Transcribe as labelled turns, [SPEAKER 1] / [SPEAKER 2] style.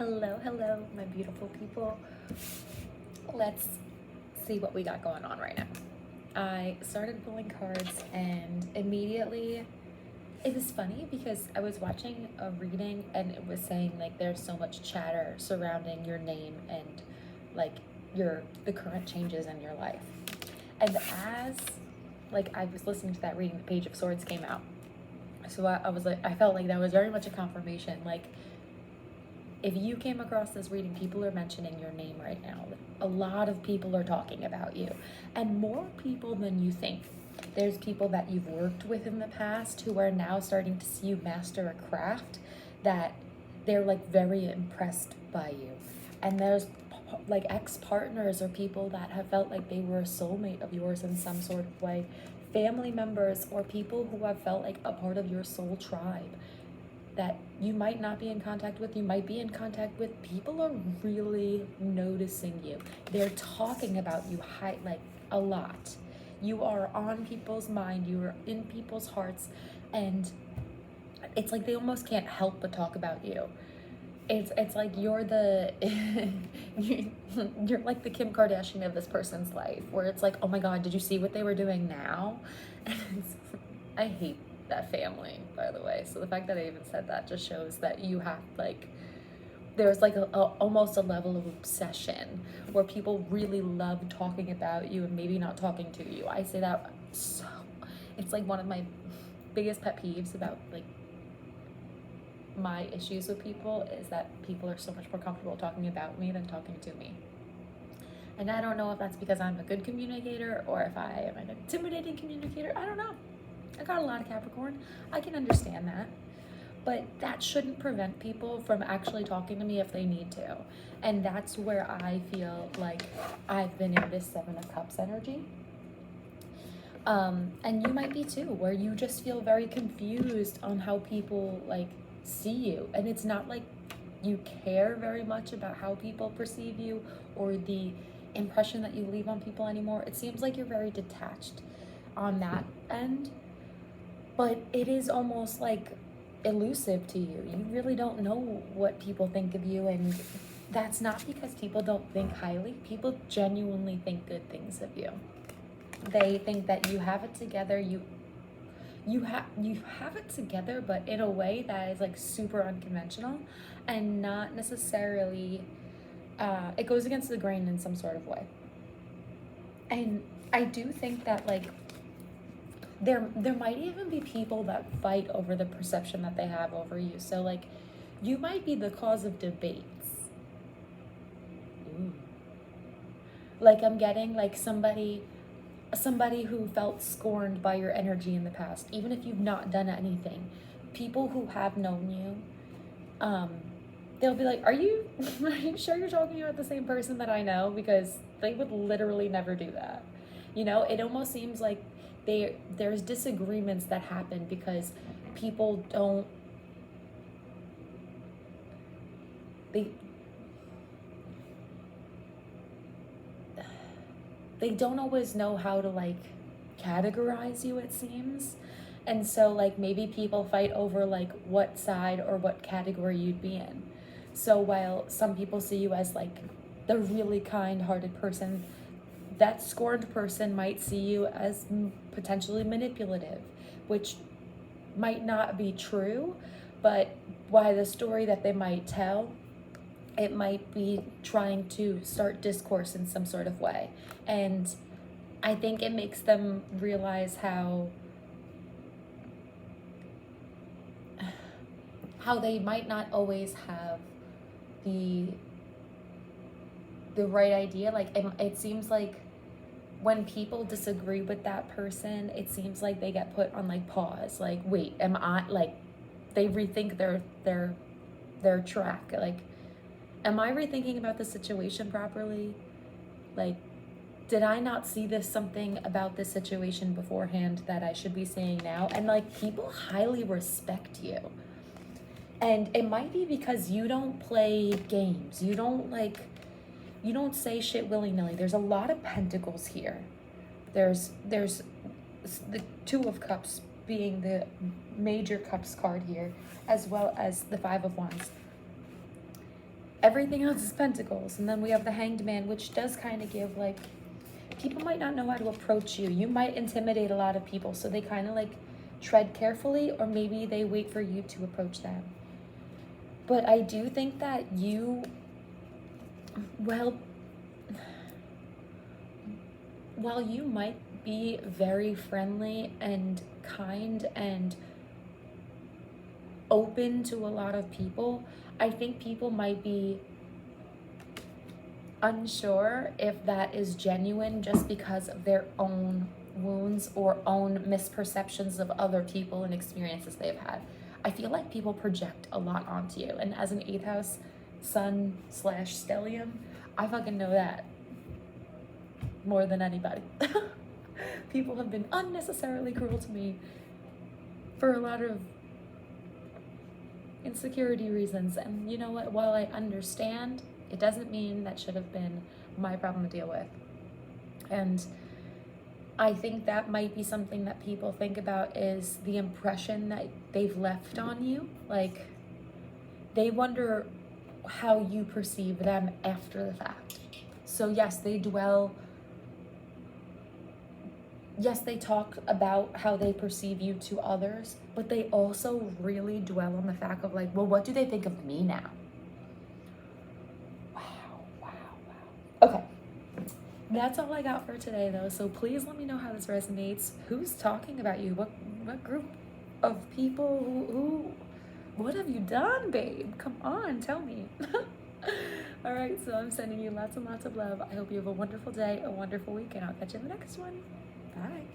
[SPEAKER 1] Hello, my beautiful people. Let's see what we got going on right now. I started pulling cards and immediately, it was funny because I was watching a reading and it was saying like there's so much chatter surrounding your name and like the current changes in your life. And as like I was listening to that reading, the Page of Swords came out. So I was like, I felt like that was very much a confirmation. Like, if you came across this reading, people are mentioning your name right now. A lot of people are talking about you, and more people than you think. There's people that you've worked with in the past who are now starting to see you master a craft that they're like very impressed by you. And there's like ex-partners or people that have felt like they were a soulmate of yours in some sort of way. Family members or people who have felt like a part of your soul tribe that you might not be in contact with, you might be in contact with. People are really noticing you. They're talking about you like a lot. You are on people's mind, you are in people's hearts, and it's like they almost can't help but talk about you. It's like you're the you're like the Kim Kardashian of this person's life, where it's like, oh my god, did you see what they were doing now? I hate that family, by the way. So the fact that I even said that just shows that you have like, there's like almost a level of obsession where people really love talking about you and maybe not talking to you. I say that so, it's like one of my biggest pet peeves about like my issues with people is that people are so much more comfortable talking about me than talking to me. And I don't know if that's because I'm a good communicator or if I am an intimidating communicator. I don't know. I got a lot of Capricorn. I can understand that. But that shouldn't prevent people from actually talking to me if they need to. And that's where I feel like I've been in this Seven of Cups energy. And you might be too, where you just feel very confused on how people like see you. And it's not like you care very much about how people perceive you or the impression that you leave on people anymore. It seems like you're very detached on that end. But it is almost like elusive to you. You really don't know what people think of you, and that's not because people don't think highly. People genuinely think good things of you. They think that you have it together. You have it together, but in a way that is like super unconventional and not necessarily it goes against the grain in some sort of way. And I do think that like there might even be people that fight over the perception that they have over you. So like you might be the cause of debates. Ooh. Like I'm getting like somebody who felt scorned by your energy in the past, even if you've not done anything. People who have known you, they'll be like, are you sure you're talking about the same person that I know? Because they would literally never do that. You know, it almost seems like there's disagreements that happen because people don't, they don't always know how to like categorize you, it seems. And so like maybe people fight over like what side or what category you'd be in. So while some people see you as like the really kind-hearted person, that scorned person might see you as potentially manipulative, which might not be true, but by the story that they might tell, it might be trying to start discourse in some sort of way. And I think it makes them realize how they might not always have the right idea. Like it seems like when people disagree with that person, it seems like they get put on like pause. Like, wait, am I like, they rethink their track. Like, am I rethinking about the situation properly? Like, did I not see something about this situation beforehand that I should be seeing now? And like, people highly respect you. And it might be because you don't play games. You don't say shit willy-nilly. There's a lot of pentacles here. There's the Two of Cups being the major cups card here, as well as the Five of Wands. everything else is pentacles. And then we have the Hanged Man, which does kind of give like, people might not know how to approach you. You might intimidate a lot of people, so they kind of like tread carefully, or maybe they wait for you to approach them. But I do think that you, well, while you might be very friendly and kind and open to a lot of people, I think people might be unsure if that is genuine just because of their own wounds or own misperceptions of other people and experiences they've had. I feel like people project a lot onto you, and as an 8th house sun / stellium, I fucking know that more than anybody. People have been unnecessarily cruel to me for a lot of insecurity reasons, and you know what, while I understand, it doesn't mean that should have been my problem to deal with. And I think that might be something that people think about, is the impression that they've left on you. Like, they wonder how you perceive them after the fact. So yes, they talk about how they perceive you to others, but they also really dwell on the fact of like, well, what do they think of me now? Wow. Okay. That's all I got for today, though. So please let me know how this resonates. Who's talking about you? What group of people? Who? What have you done, babe? Come on, tell me. All right, so I'm sending you lots and lots of love. I hope you have a wonderful day, a wonderful week, and I'll catch you in the next one. Bye.